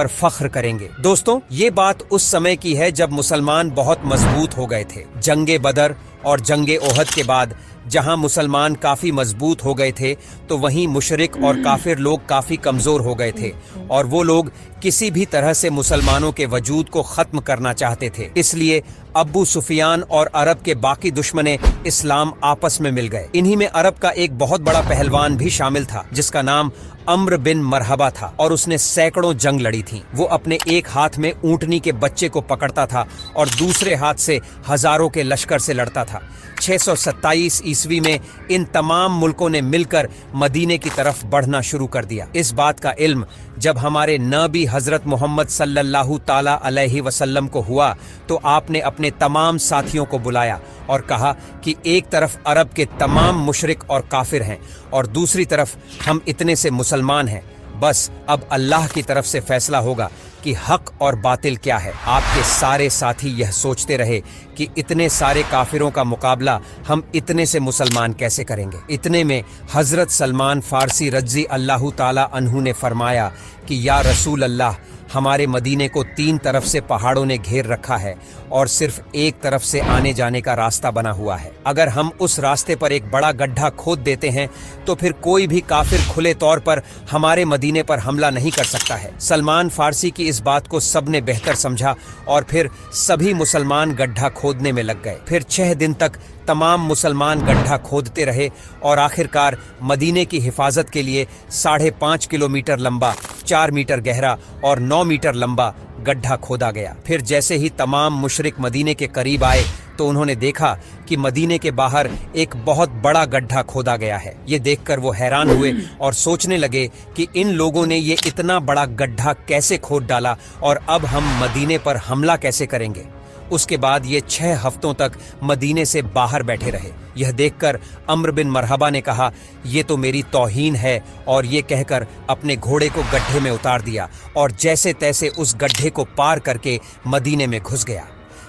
पर फख्र करेंगे। दोस्तों, ये बात उस समय की है जब मुसलमान बहुत मजबूत हो गए थे। जंगे बदर और जंगे ओहद के बाद जहां मुसलमान काफी मजबूत हो गए थे, तो वहीं मुशरिक और काफिर लोग काफी कमजोर हो गए थे और वो लोग किसी भी तरह से मुसलमानों के वजूद को खत्म करना चाहते थे। इसलिए अब्बू सुफियान और अरब के बाकी दुश्मने इस्लाम आपस में मिल गए। इन्हीं में अरब का एक बहुत बड़ा पहलवान भी शामिल था जिसका नाम अम्र बिन मरहबा था और उसने सैकड़ों जंग लड़ी थी। वो अपने एक हाथ में ऊंटनी के बच्चे को पकड़ता था और दूसरे हाथ से हजारों के लश्कर से लड़ता था। 627 ईस्वी में इन तमाम मुल्कों ने मिलकर मदीने की तरफ बढ़ना शुरू कर दिया। इस बात का इल्म जब हमारे नबी हजरत मोहम्मद सल्लल्लाहु ताला अलैहि वसल्लम को हुआ तो आपने अपने तमाम साथियों को बुलाया और कहा कि एक तरफ अरब के तमाम मुशरिक और काफिर हैं और दूसरी तरफ हम इतने से मुसलमान हैं। बस अब अल्लाह की तरफ से फैसला होगा कि हक और बातिल क्या है। आपके सारे साथी यह सोचते रहे कि इतने सारे काफिरों का मुकाबला हम इतने से मुसलमान कैसे करेंगे। इतने में हजरत सलमान फारसी रज़ी अल्लाह ताला अन्हु ने फरमाया कि या रसूल अल्लाह, हमारे मदीने को 3 तरफ से पहाड़ों ने घेर रखा है और सिर्फ एक तरफ से आने जाने का रास्ता बना हुआ है। अगर हम उस रास्ते पर एक बड़ा गड्ढा खोद देते हैं तो फिर कोई भी काफिर खुले तौर पर हमारे मदीने पर हमला नहीं कर सकता है। सलमान फारसी की इस बात को सबने बेहतर समझा और फिर सभी मुसलमान गड्ढा खोदने में लग गए। फिर 6 दिन तक तमाम मुसलमान गड्ढा खोदते रहे और आखिरकार मदीने की हिफाजत के लिए 5.5 किलोमीटर लंबा, 4 मीटर गहरा और 9 मीटर लंबा गड्ढा खोदा गया। फिर जैसे ही तमाम मुशरिक मदीने के करीब आए तो उन्होंने देखा कि मदीने के बाहर एक बहुत बड़ा गड्ढा खोदा गया है। ये देखकर वो हैरान हुए और सोचने लगे कि इन लोगों ने ये इतना बड़ा गड्ढा कैसे खोद डाला और अब हम मदीने पर हमला कैसे करेंगे। उसके बाद ये 6 हफ्तों तक मदीने से बाहर बैठे रहे। यह देखकर अम्र बिन मरहबा ने कहा, ये तो मेरी तौहीन है, और ये कहकर अपने घोड़े को गड्ढे में उतार दिया और जैसे तैसे उस गड्ढे को पार करके मदीने में घुस गया।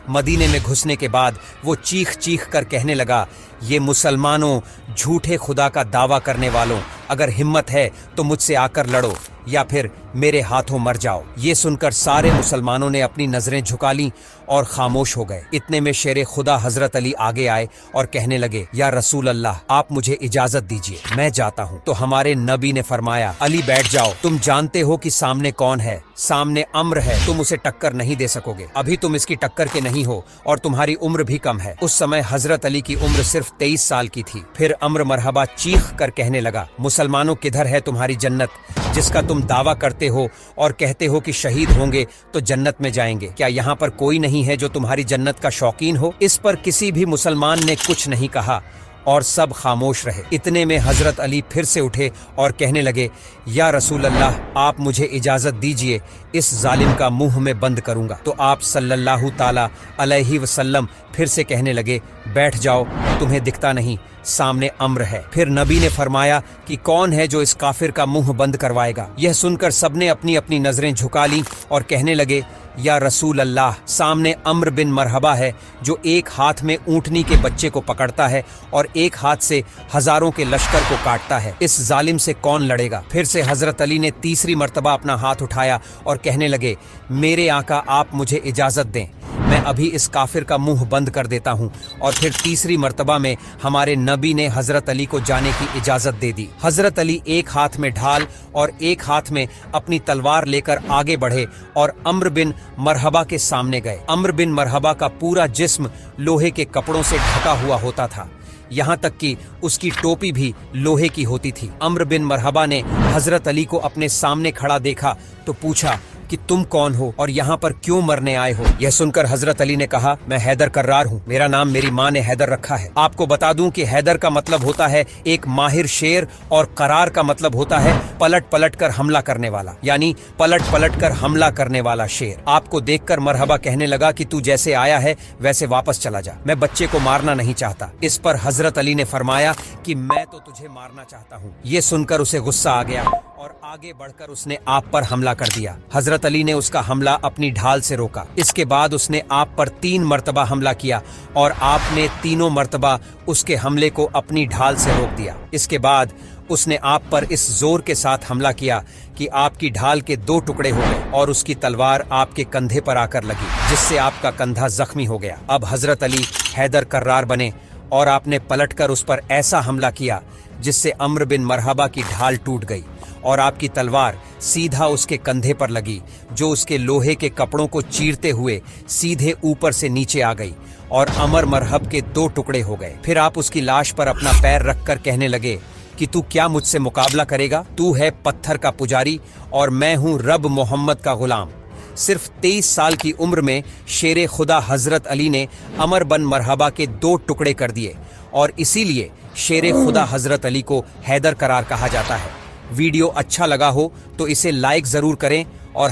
मदीने में घुसने के बाद वो चीख चीख कर कहने लगा, ये मुसलमानों, झूठे खुदा का दावा करने वालों, अगर हिम्मत है तो मुझसे आकर लड़ो या फिर मेरे हाथों मर जाओ। ये सुनकर सारे मुसलमानों ने अपनी नजरें झुका लीं और खामोश हो गए। इतने में शेर खुदा हजरत अली आगे आए और कहने लगे, या रसूल अल्लाह, आप मुझे इजाजत दीजिए, मैं जाता हूँ। तो हमारे नबी ने फरमाया, अली बैठ जाओ, तुम जानते हो कि सामने कौन है। सामने अम्र है, तुम उसे टक्कर नहीं दे सकोगे, अभी तुम इसकी टक्कर के नहीं हो और तुम्हारी उम्र भी कम है। उस समय हजरत अली की उम्र सिर्फ 23 साल की थी। फिर अम्र मरहबा चीख कर कहने लगा, मुसलमानों, किधर है तुम्हारी जन्नत जिसका तुम दावा करते हो और कहते हो कि शहीद होंगे तो जन्नत में जाएंगे? क्या यहाँ पर कोई नहीं है जो तुम्हारी जन्नत का शौकीन हो? इस पर किसी भी मुसलमान ने कुछ नहीं कहा और सब खामोश रहे। इतने में हजरत अली फिर से उठे और कहने लगे, या रसूल अल्लाह, आप मुझे इजाजत दीजिए, इस जालिम का मुंह में बंद करूंगा। तो आप सल्लल्लाहु ताला अलैहि वसल्लम फिर से कहने लगे, बैठ जाओ, तुम्हें दिखता नहीं, सामने अम्र है। फिर नबी ने फरमाया कि कौन है जो इस काफिर का मुंह बंद करवाएगा। यह सुनकर सबने अपनी अपनी नजरें झुका ली और कहने लगे, या रसूल अल्लाह, सामने अम्र बिन मरहबा है जो एक हाथ में ऊंटनी के बच्चे को पकड़ता है और एक हाथ से हजारों के लश्कर को काटता है। इस जालिम से कौन लड़ेगा? फिर से हजरत अली ने तीसरी मर्तबा अपना हाथ उठाया और कहने लगे, मेरे आका, आप मुझे इजाजत दें, मैं अभी इस काफिर का मुंह बंद कर देता हूं। और फिर तीसरी मर्तबा में हमारे नबी ने हजरत अली को जाने की इजाजत दे दी। हजरत अली एक हाथ में ढाल और एक हाथ में अपनी तलवार लेकर आगे बढ़े और अम्र बिन मरहबा के सामने गए। अम्र बिन मरहबा का पूरा जिस्म लोहे के कपड़ों से ढका हुआ होता था, यहाँ तक कि उसकी टोपी भी लोहे की होती थी। अम्र बिन मरहबा ने हजरत अली को अपने सामने खड़ा देखा तो पूछा कि तुम कौन हो और यहाँ पर क्यों मरने आए हो? यह सुनकर हजरत अली ने कहा, मैं हैदर कर्रार हूँ, मेरा नाम मेरी माँ ने हैदर रखा है। आपको बता दूं कि हैदर का मतलब होता है एक माहिर शेर और करार का मतलब होता है पलट पलट कर हमला करने वाला, यानी पलट पलट कर हमला करने वाला शेर। आपको देखकर मरहबा कहने लगा कि तू जैसे आया है वैसे वापस चला जा, मैं बच्चे को मारना नहीं चाहता। इस पर हजरत अली ने फरमाया कि मैं तो तुझे मारना चाहता हूँ। ये सुनकर उसे गुस्सा आ गया और आगे बढ़कर उसने आप पर हमला कर दिया। हजरत अली ने उसका हमला अपनी ढाल से रोका। इसके बाद उसने आप पर 3 मर्तबा हमला किया और आपने तीनों मर्तबा उसके हमले को अपनी ढाल से रोक दिया। इसके बाद उसने आप पर इस जोर के साथ हमला किया कि आपकी ढाल के 2 टुकड़े हो गए और उसकी तलवार आपके कंधे पर आकर लगी, जिससे आपका कंधा जख्मी हो गया। अब हजरत अली हैदर कर्रार बने और आपने पलटकर उस पर ऐसा हमला किया जिससे अम्र बिन मरहबा की ढाल टूट गई और आपकी तलवार सीधा उसके कंधे पर लगी, जो उसके लोहे के कपड़ों को चीरते हुए सीधे ऊपर से नीचे आ गई और अमर मरहब के 2 टुकड़े हो गए। फिर आप उसकी लाश पर अपना पैर रखकर कहने लगे कि तू क्या मुझसे मुकाबला करेगा? तू है पत्थर का पुजारी और मैं हूं रब मोहम्मद का गुलाम। सिर्फ 23 साल की उम्र में शेरे खुदा हजरत अली ने अमर बन मरहबा के 2 टुकड़े कर दिए और इसीलिए शेरे खुदा हजरत अली को हैदर करार कहा जाता है। वीडियो अच्छा लगा हो तो इसे लाइक जरूर करें और